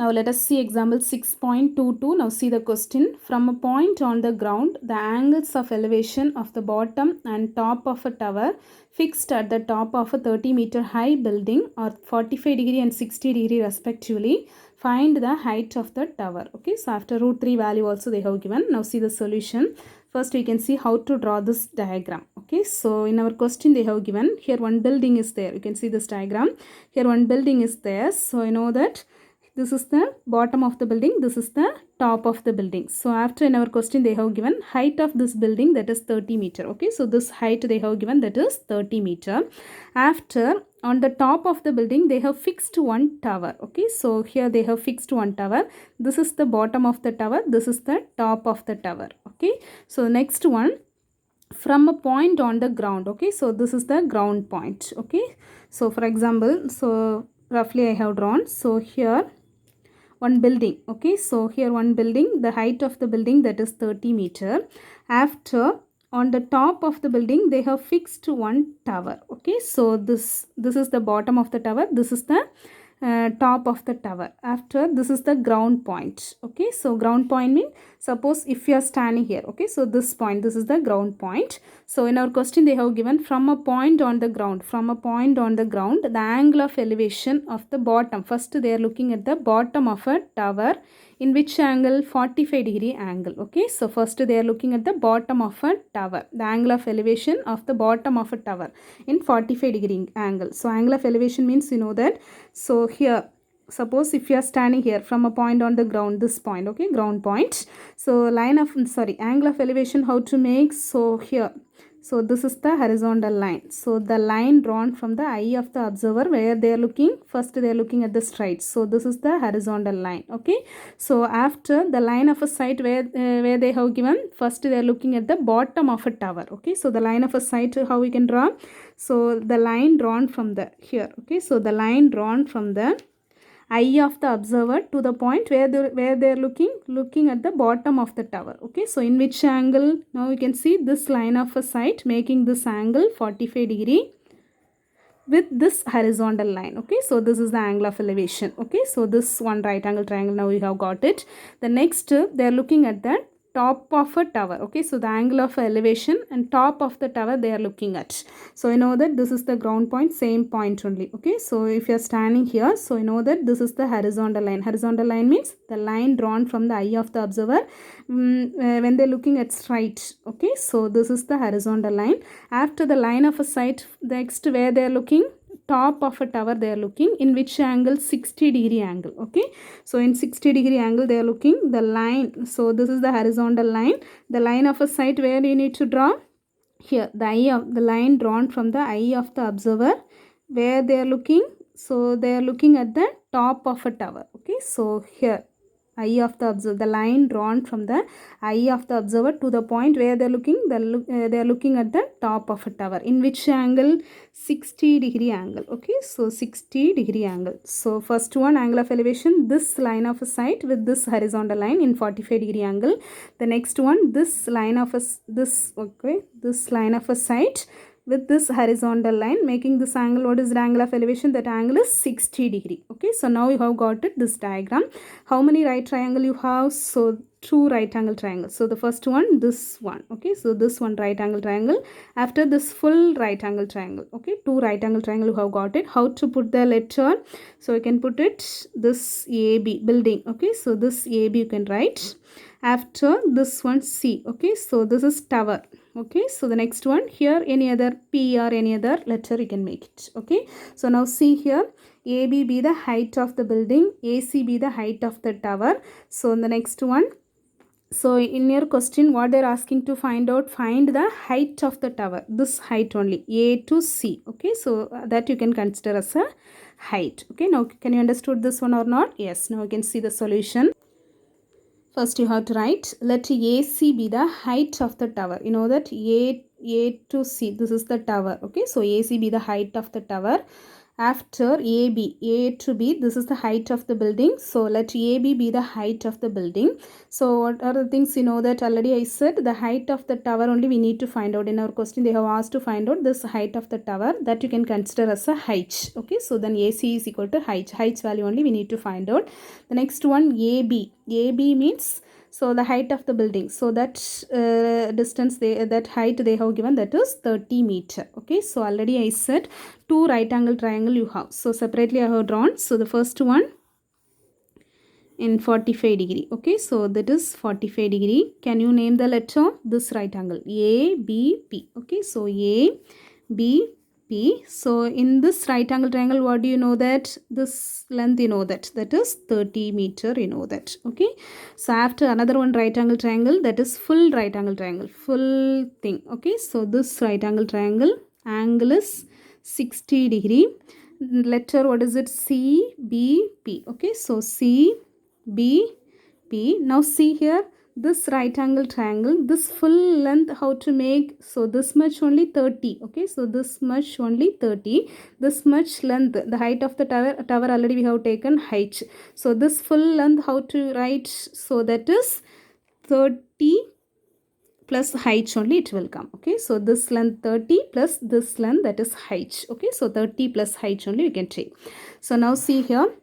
Now let us see example 6.22. Now see the question. From a point on the ground, the angles of elevation of the bottom and top of a tower fixed at the top of a 30-meter high building are 45 degree and 60 degree respectively. Find the height of the tower. Okay, so after root 3 value also they have given. Now see the solution. First we can see how to draw this diagram. Okay, so in our question they have given here one building is there. You can see this diagram. Here one building is there. So you know that this is the bottom of the building, this is the top of the building. So after in our question they have given height of this building, that is 30 meter. Okay, so this height they have given, that is 30 meter. After on the top of the building they have fixed one tower. Okay, so here they have fixed one tower. This is the bottom of the tower, this is the top of the tower. Okay, so next one, from a point on the ground. Okay, so this is the ground point. Okay, so for example, so roughly I have drawn. So here one building. Okay, so here one building, the height of the building, that is 30 meter. After on the top of the building they have fixed one tower. Okay, so this is the bottom of the tower, this is the top of the tower. After this is the ground point. Okay, so ground point means suppose if you are standing here. Okay, so this point, this is the ground point. So in our question they have given from a point on the ground, from a point on the ground, the angle of elevation of the bottom. First they are looking at the bottom of a tower, in which angle? 45 degree angle. Okay, so first they are looking at the bottom of a tower, the angle of elevation of the bottom of a tower in 45 degree angle. So angle of elevation means you know that. So here suppose if you are standing here from a point on the ground, this point. Okay, ground point. So angle of elevation, how to make? So here, so this is the horizontal line. So the line drawn from the eye of the observer, where they are looking, first they are looking at the straight. So this is the horizontal line. Okay, so after the line of a sight, where they have given, first they are looking at the bottom of a tower. Okay, so the line of a sight, how we can draw? So the line drawn from the here. Okay, so the line drawn from the eye of the observer to the point where they are looking at the bottom of the tower. Okay, so in which angle? Now you can see this line of a sight making this angle 45 degree with this horizontal line. Okay, so this is the angle of elevation. Okay, so this one right angle triangle, now we have got it. The next they are looking at the top of a tower. Okay, so the angle of elevation and top of the tower they are looking at. So you know that this is the ground point, same point only. Okay, so if you are standing here, so you know that this is the horizontal line. Horizontal line means the line drawn from the eye of the observer when they are looking at straight. Okay, so this is the horizontal line. After the line of a sight, next where they are looking, top of a tower they are looking, in which angle? 60 degree angle. Okay, so in 60 degree angle they are looking the line. So this is the horizontal line, the line of a sight, where you need to draw here the eye of the line drawn from the eye of the observer, where they are looking. So they are looking at the top of a tower. Okay, so here eye of the observer, the line drawn from the eye of the observer to the point where they are looking, they are looking at the top of a tower, in which angle? 60 degree angle. Okay, so 60 degree angle. So first one, angle of elevation, this line of a sight with this horizontal line in 45 degree angle. The next one, this line of a this line of a sight with this horizontal line making this angle. What is the angle of elevation? That angle is 60 degree. Okay, so now you have got it, this diagram. How many right triangle you have? So two right angle triangles. So the first one, this one. Okay, so this one right angle triangle. After this full right angle triangle. Okay, two right angle triangle you have got it. How to put the letter? So you can put it this AB, building. Okay, so this AB you can write. After this one C. Okay, so this is tower. Okay, so the next one here, any other P or any other letter you can make it. Okay, so now see here, AB be the height of the building, AC be the height of the tower. So the next one, so in your question what they're asking to find out, find the height of the tower, this height only, A to C. Okay, so that you can consider as a height. Okay, now can you understood this one or not? Yes, now you can see the solution. First you have to write, let AC be the height of the tower. You know that A to C, this is the tower. Okay, so AC be the height of the tower. after AB, A to B, this is the height of the building. So let AB be the height of the building. So what are the things you know that already I said the height of the tower only we need to find out. In our question they have asked to find out this height of the tower, that you can consider as a height. Okay, so then AC is equal to height. Height value only we need to find out. The next one AB. AB means so the height of the building, so that distance that height they have given, that is 30 meter. Okay, so already I said two right angle triangle you have, so separately I have drawn. So the first one in 45 degree. Okay, so that is 45 degree. Can you name the letter of this right angle? A B P. Okay, so A B P. So in this right angle triangle, what do you know that this length you know that is 30 meter, you know that. Okay, so after another one right angle triangle, that is full right angle triangle, full thing. Okay, so this right angle triangle angle is 60 degree. Letter what is it? C B P. Okay, so C B P. Now see here, this right angle triangle, this full length how to make? So this much only 30. Okay, so this much only 30. This much length, the height of the tower already we have taken height. So this full length how to write? So that is 30 plus height only it will come. Okay, so this length 30 plus this length, that is height. Okay, so 30 plus height only you can take. So now see here,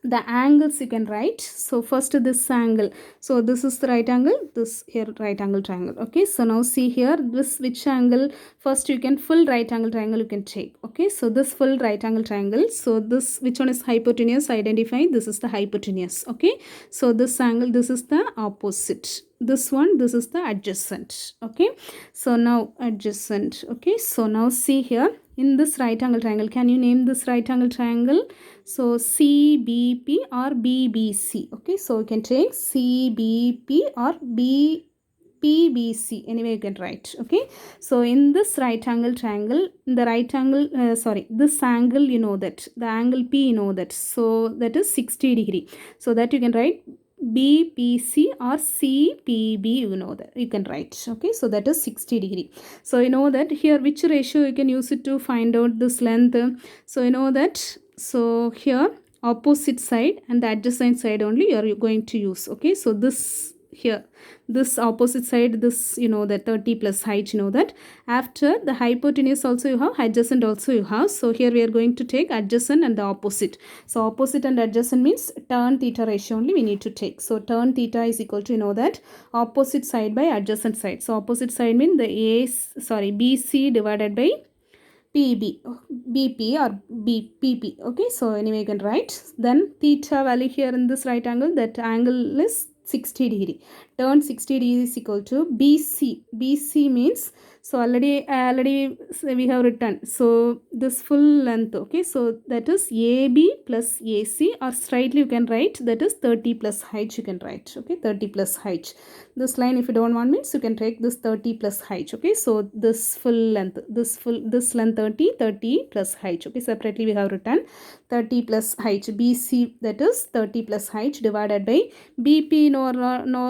the angles you can write. So first this angle, so this is the right angle, this here right angle triangle. Okay, so now see here, this which angle? First you can full right angle triangle you can take. Okay, so this full right angle triangle, so this which one is hypotenuse? Identify, this is the hypotenuse. Okay, so this angle, this is the opposite. This one, this is the adjacent. Okay, so now adjacent. Okay, so now see here, in this right angle triangle, can you name this right angle triangle? So CBP or BBC. Okay, so you can take CBP or PBC, anyway you can write. Okay, so in this right angle triangle, the right angle this angle you know that, the angle P you know that, so that is 60 degree. So that you can write BPC or CPB, you know that you can write. Okay, so that is 60 degree. So you know that here which ratio you can use it to find out this length? So you know that, so here opposite side and the adjacent side only you are going to use. Okay, so this here, this opposite side, this you know that 30 plus height, you know that. After the hypotenuse also you have, adjacent also you have. So here we are going to take adjacent and the opposite. So opposite and adjacent means tan theta ratio only we need to take. So tan theta is equal to, you know that, opposite side by adjacent side. So opposite side means the BC divided by BP or BP. Okay, so anyway you can write. Then theta value here in this right angle, that angle is 60 degree. Turn 60 degree is equal to BC. BC means, so already we have written, so this full length. Okay, so that is AB plus AC, or straightly you can write that is 30 plus height you can write. Okay, 30 plus height. This line if you don't want means you can take this 30 plus height. Okay, so this full length, this length 30 plus height. Okay, separately we have written 30 plus height. BC, that is 30 plus height divided by BP. No,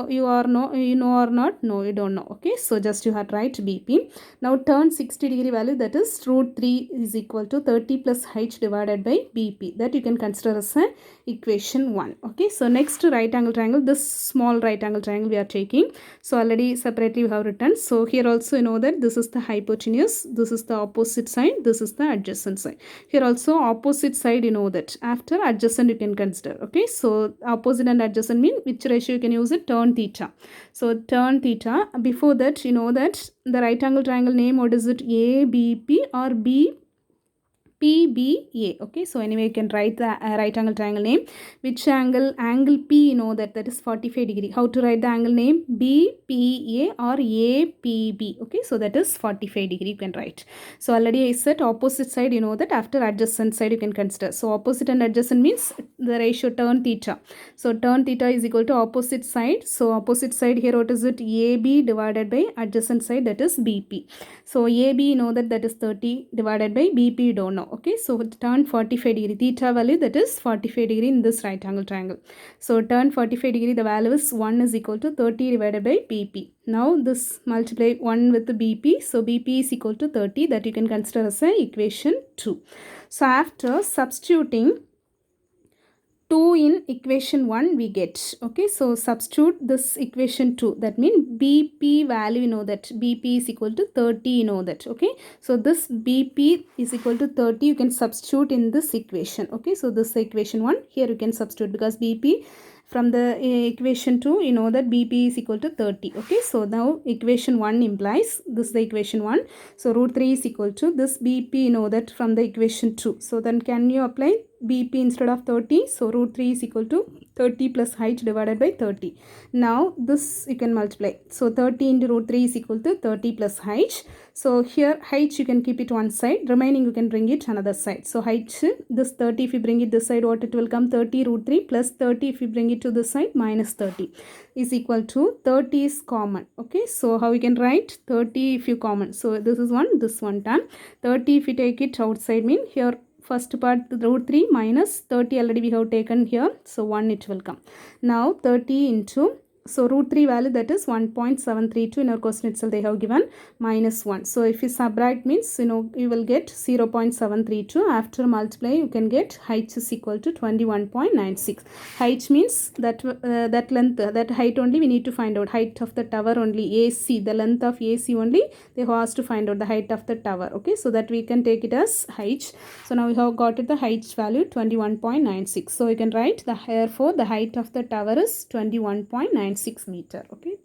you know or not? No, you don't know. Okay, so just you have to write BP. Now turn 60 degree value, that is root 3 is equal to 30 plus height divided by BP. That you can consider as a equation 1. Okay, so next right angle triangle, this small right angle triangle we are taking. So already separately we have written. So here also you know that this is the hypotenuse, this is the opposite side, this is the adjacent side. Here also opposite side you know that, after adjacent you can consider. Okay, so opposite and adjacent mean which ratio you can use it? Tan theta. So tan theta. Before that you know that the right angle triangle name, what is it? ABP or PBA. Okay, so anyway you can write the right angle triangle name. Which angle? Angle P, you know that is 45 degree. How to write the angle name? BPA or APB. Okay, so that is 45 degree you can write. So already I said opposite side you know that, after adjacent side you can consider. So opposite and adjacent means the ratio tan theta. So tan theta is equal to opposite side. So opposite side here what is it? AB divided by adjacent side, that is BP. So AB you know that is 30 divided by BP you don't know. Okay, so turn 45 degree. Theta value, that is 45 degree in this right angle triangle. So turn 45 degree, the value is 1 is equal to 30 divided by BP. Now this multiply 1 with the BP. So BP is equal to 30, that you can consider as a equation 2. So after substituting 2 in equation 1 we get. Okay, so substitute this equation 2, that means BP value, you know that BP is equal to 30, you know that. Okay, so this BP is equal to 30, you can substitute in this equation. Okay, so this equation 1, here you can substitute because BP from the equation 2, you know that BP is equal to 30. Okay, so now equation 1 implies, this is the equation 1, so root 3 is equal to this BP, you know that from the equation 2. So then can you apply BP instead of 30? So root 3 is equal to 30 plus height divided by 30. Now this you can multiply. So 30 into root 3 is equal to 30 plus height. So here height you can keep it one side, remaining you can bring it another side. So height, this 30 if you bring it this side, what it will come, 30 root 3 plus 30 if you bring it to this side, minus 30 is equal to 30 is common. Okay, so how we can write 30 if you common. So this is 1, this one term. 30 if you take it outside, mean here first part root 3 minus 30 already we have taken here, so 1 it will come. Now 30 into, so root 3 value, that is 1.732 in our question itself they have given, minus 1. So if you subtract means, you know, you will get 0.732. After multiply you can get height is equal to 21.96. Height means that that length, that height only we need to find out. Height of the tower only, AC, the length of AC only they have asked to find out the height of the tower. Okay, so that we can take it as height. So now we have got it, the height value 21.96. So you can write the, therefore the height of the tower is 21.96 meter. Okay, thank you.